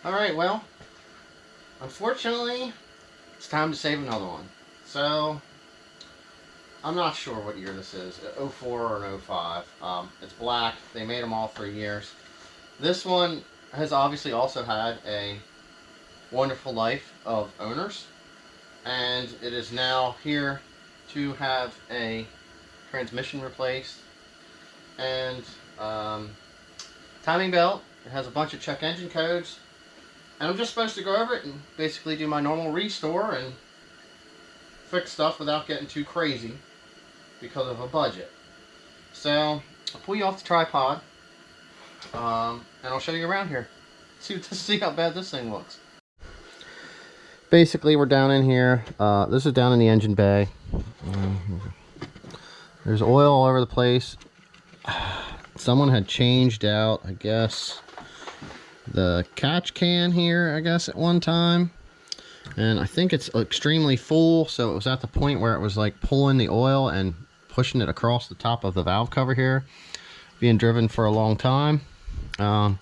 Alright, well, unfortunately, it's time to save another one. So, I'm not sure what year this is, 04 or an 05. It's black. They made them all for years. This one has obviously also had a wonderful life of owners, and it is now here to have a transmission replaced and timing belt. It has a bunch of check engine codes, and I'm just supposed to go over it and basically do my normal restore and fix stuff without getting too crazy because of a budget. So I'll pull you off the tripod, and I'll show you around here. See how bad this thing looks. Basically, we're down in here. This is down in the engine bay. There's oil all over the place. Someone had changed out, I guess, the catch can here, I guess, at one time. And I think it's extremely full, so it was at the point where it was like pulling the oil and pushing it across the top of the valve cover here, being driven for a long time. I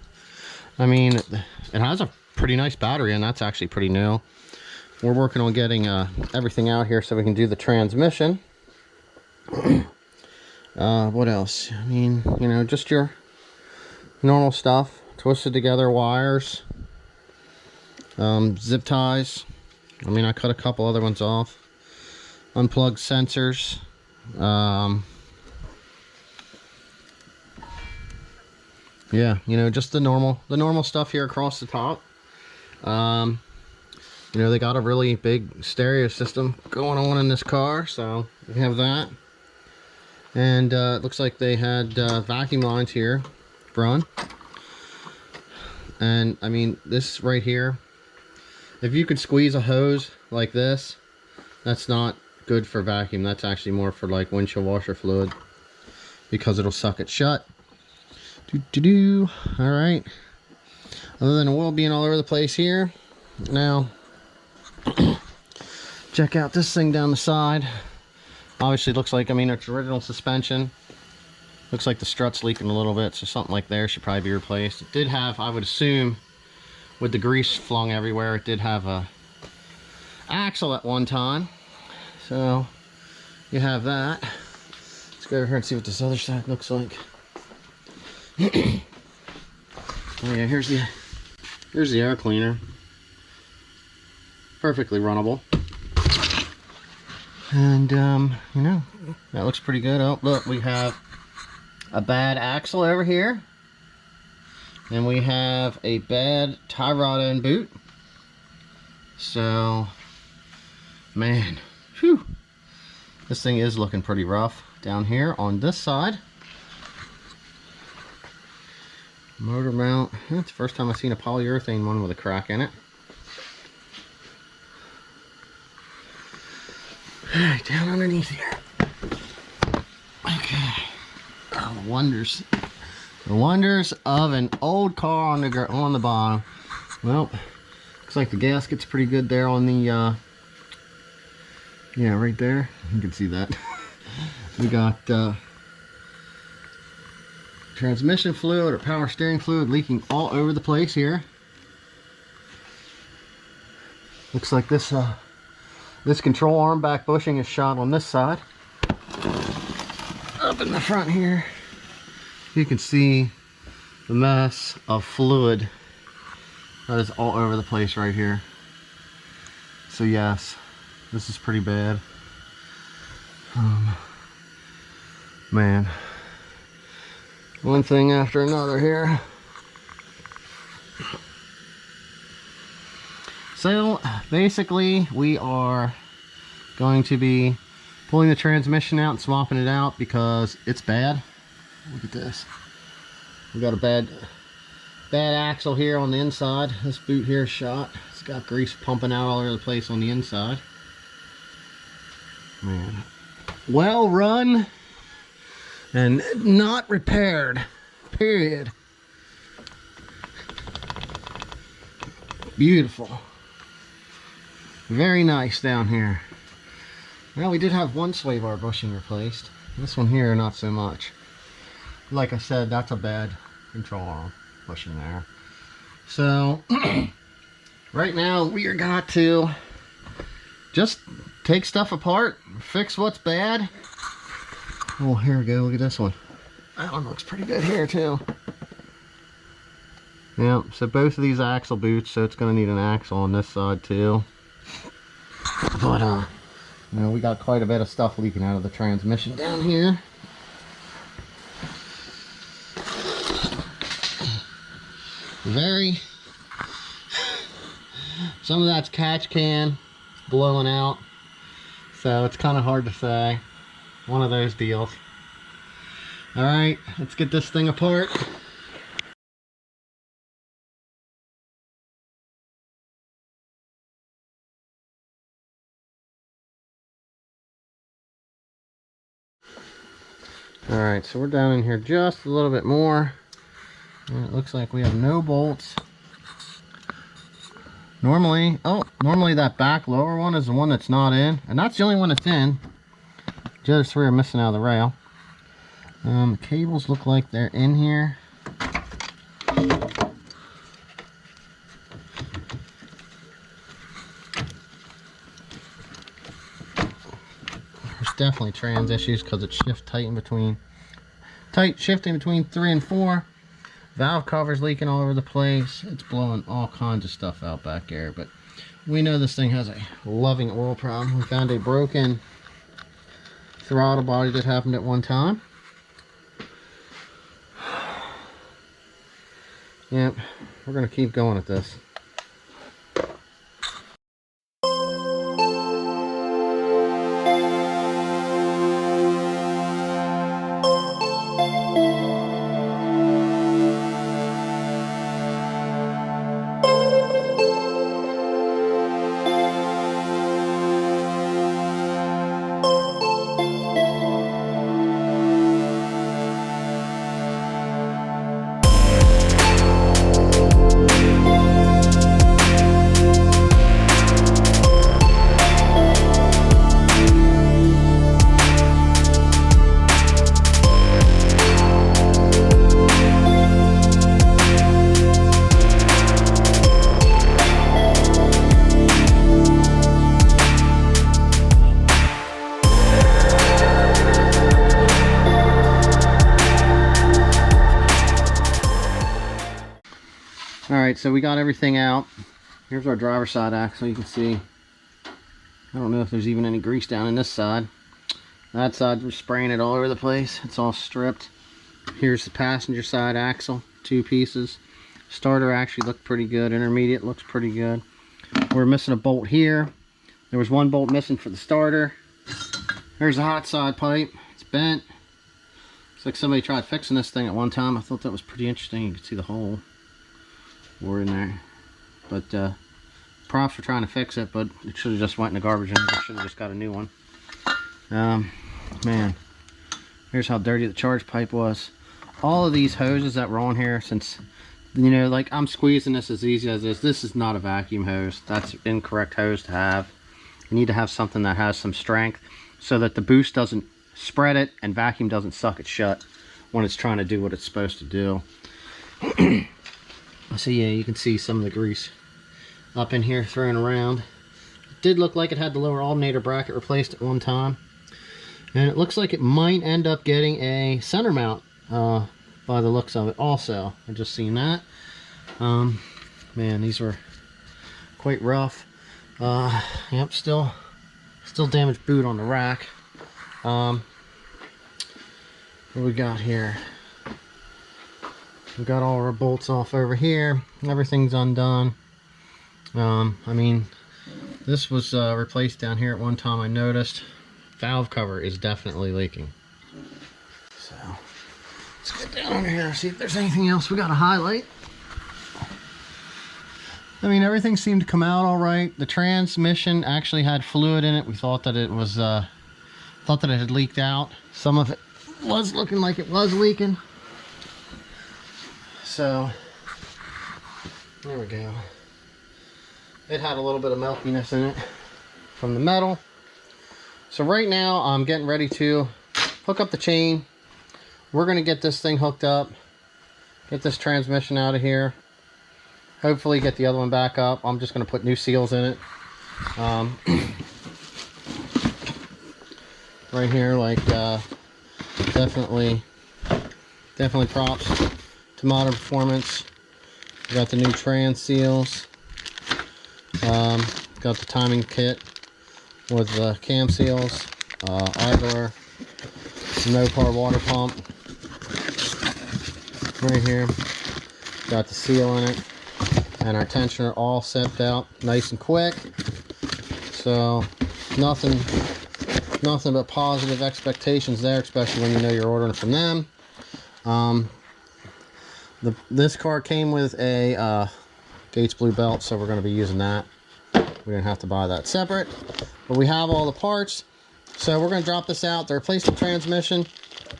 mean, it has a pretty nice battery, and that's actually pretty new. We're working on getting everything out here so we can do the transmission. What else? I mean, you know, just your normal stuff. Twisted together wires, zip ties. I mean, I cut a couple other ones off. Unplugged sensors. Yeah, you know, just the normal stuff here across the top. You know, they got a really big stereo system going on in this car, so we have that. And it looks like they had vacuum lines here run. And I mean, this right here, if you could squeeze a hose like this, that's not good for vacuum. That's actually more for like windshield washer fluid, because it'll suck it shut. All right. Other than oil being all over the place here, now check out this thing down the side. Obviously looks like, I mean, it's original suspension. Looks like the strut's leaking a little bit, so something like there should probably be replaced. It did have, I would assume, with the grease flung everywhere, it did have a axle at one time. So you have that. Let's go over here and see what this other side looks like. Oh yeah, here's the air cleaner. Perfectly runnable. And you know, that looks pretty good. Oh, look, we have a bad axle over here, and we have a bad tie rod and boot. So, man, whew, this thing is looking pretty rough down here on this side. Motor mount. It's the first time I've seen a polyurethane one with a crack in it. Alright, down underneath here. Okay. Oh, the wonders of an old car on the bottom. Well, looks like the gasket's pretty good there on the yeah, right there. You can see that. We got transmission fluid or power steering fluid leaking all over the place here. Looks like this this control arm back bushing is shot on this side. Up in the front here, you can see the mess of fluid that is all over the place right here. So yes, this is pretty bad. Man, one thing after another here. So basically, we are going to be pulling the transmission out and swapping it out because it's bad. Look at this. We got a bad axle here on the inside. This boot here is shot. It's got grease pumping out all over the place on the inside. Man, well run and not repaired, period. Beautiful. Very nice down here. Well, we did have one sway bar bushing replaced. This one here, not so much. Like I said, that's a bad control arm bushing there. So right now we are got to just take stuff apart, fix what's bad. Oh, here we go. Look at this one. That one looks pretty good here too. Yeah, so both of these axle boots, so it's going to need an axle on this side too. But you know, we got quite a bit of stuff leaking out of the transmission down here. Some of that's catch can blowing out, so it's kind of hard to say. One of those deals. All right, let's get this thing apart. All right, so we're down in here just a little bit more. And it looks like we have no bolts. Normally that back lower one is the one that's not in, and that's the only one that's in. The other three are missing out of the rail. The cables look like they're in here. There's definitely trans issues because it's shifting between 3 and 4. Valve covers leaking all over the place. It's blowing all kinds of stuff out back there, but we know this thing has a loving oil problem. We found a broken throttle body that happened at one time. Yep, we're gonna keep going at this. Alright, so we got everything out. Here's our driver's side axle. You can see, I don't know if there's even any grease down in this side. That side, we're spraying it all over the place. It's all stripped. Here's the passenger side axle, 2 pieces. Starter actually looked pretty good. Intermediate looks pretty good. We're missing a bolt here. There was 1 bolt missing for the starter. There's the hot side pipe. It's bent. Looks like somebody tried fixing this thing at one time. I thought that was pretty interesting. You can see the hole were in there. But props for trying to fix it, but it should have just went in the garbage and I should have just got a new one. Man, here's how dirty the charge pipe was. All of these hoses that were on here, since, you know, like I'm squeezing this as easy as this is not a vacuum hose. That's incorrect hose to have. You need to have something that has some strength so that the boost doesn't spread it and vacuum doesn't suck it shut when it's trying to do what it's supposed to do. So yeah, you can see some of the grease up in here thrown around. It did look like it had the lower alternator bracket replaced at one time. And it looks like it might end up getting a center mount by the looks of it also. I just seen that. Man, these were quite rough. Yep, still damaged boot on the rack. What we got here? We got all our bolts off over here. Everything's undone. I mean, this was replaced down here at one time. I noticed valve cover is definitely leaking. So let's get down under here and see if there's anything else we got to highlight. I mean, everything seemed to come out all right. The transmission actually had fluid in it. We thought that it was thought that it had leaked out. Some of it was looking like it was leaking. So there we go. It had a little bit of milkiness in it from the metal. So right now I'm getting ready to hook up the chain. We're going to get this thing hooked up, get this transmission out of here. hopefully get the other one back up. I'm just going to put new seals in it. Right here, like definitely props to Modern Performance. We got the new trans seals. Got the timing kit with the cam seals, idler, Mopar water pump. Right here, got the seal in it, and our tensioner all set out nice and quick. So nothing but positive expectations there, especially when you know you're ordering from them. This car came with a Gates Blue belt, so we're going to be using that. We didn't have to buy that separate, but we have all the parts, so we're going to drop this out to replace the transmission.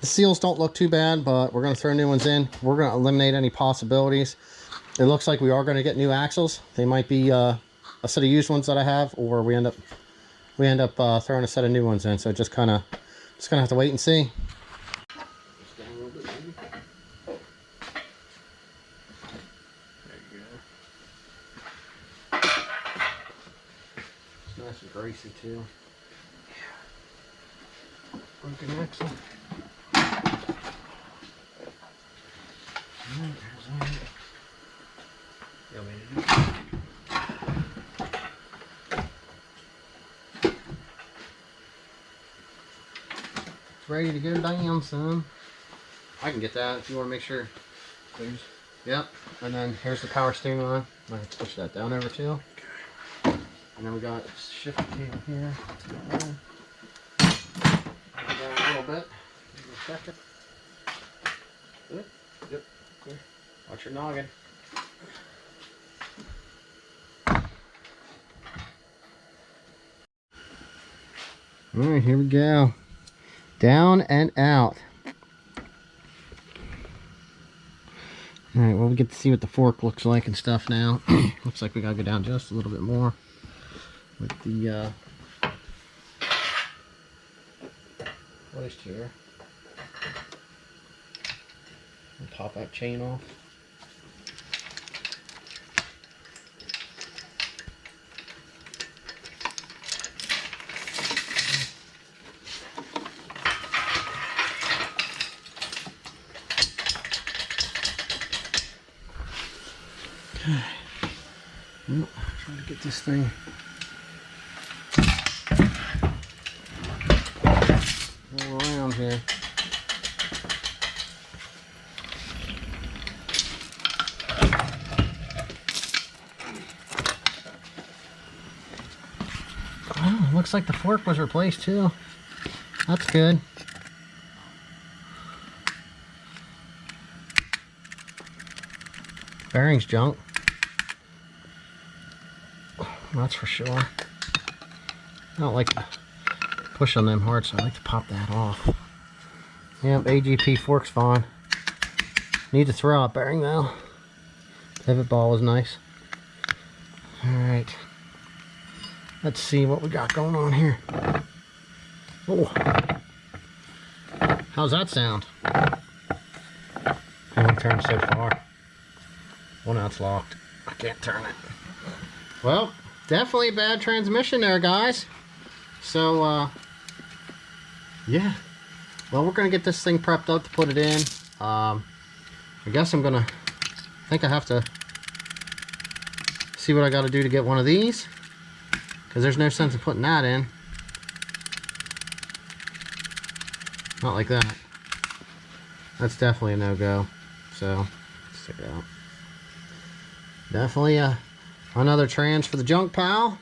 The seals don't look too bad, but we're going to throw new ones in. We're going to eliminate any possibilities. It looks like we are going to get new axles. They might be a set of used ones that I have, or we end up throwing a set of new ones in. So just gonna have to wait and see. It's nice and greasy too. Yeah. Broken axle. It's ready to go down, son. I can get that if you want to make sure. Please. Yep. And then here's the power steering line. I'm going to push that down over too. Okay. And then we got a shift cable here. Down a little bit. Give me a second. Good. Yep. Clear. Watch your noggin. Alright, here we go. Down and out. Alright, well, we get to see what the fork looks like and stuff now. Looks like we gotta go down just a little bit more with the hoist here. And pop that chain off. Okay. Well, trying to get this thing all around here. Oh, looks like the fork was replaced too. That's good. Bearings junk. That's for sure. I don't like to push on them hard, so I like to pop that off. Yep, AGP fork's fine. Need to throw out bearing though. Pivot ball is nice. Alright. Let's see what we got going on here. Oh. How's that sound? I haven't turned so far. Well, now it's locked. I can't turn it. Well, definitely a bad transmission there, guys. So, yeah. Well, we're going to get this thing prepped up to put it in. I guess I think I have to see what I got to do to get one of these. Because there's no sense in putting that in. Not like that. That's definitely a no-go. So, let's take it out. Definitely another trans for the junk pile.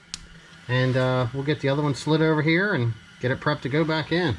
And we'll get the other one slid over here and get it prepped to go back in.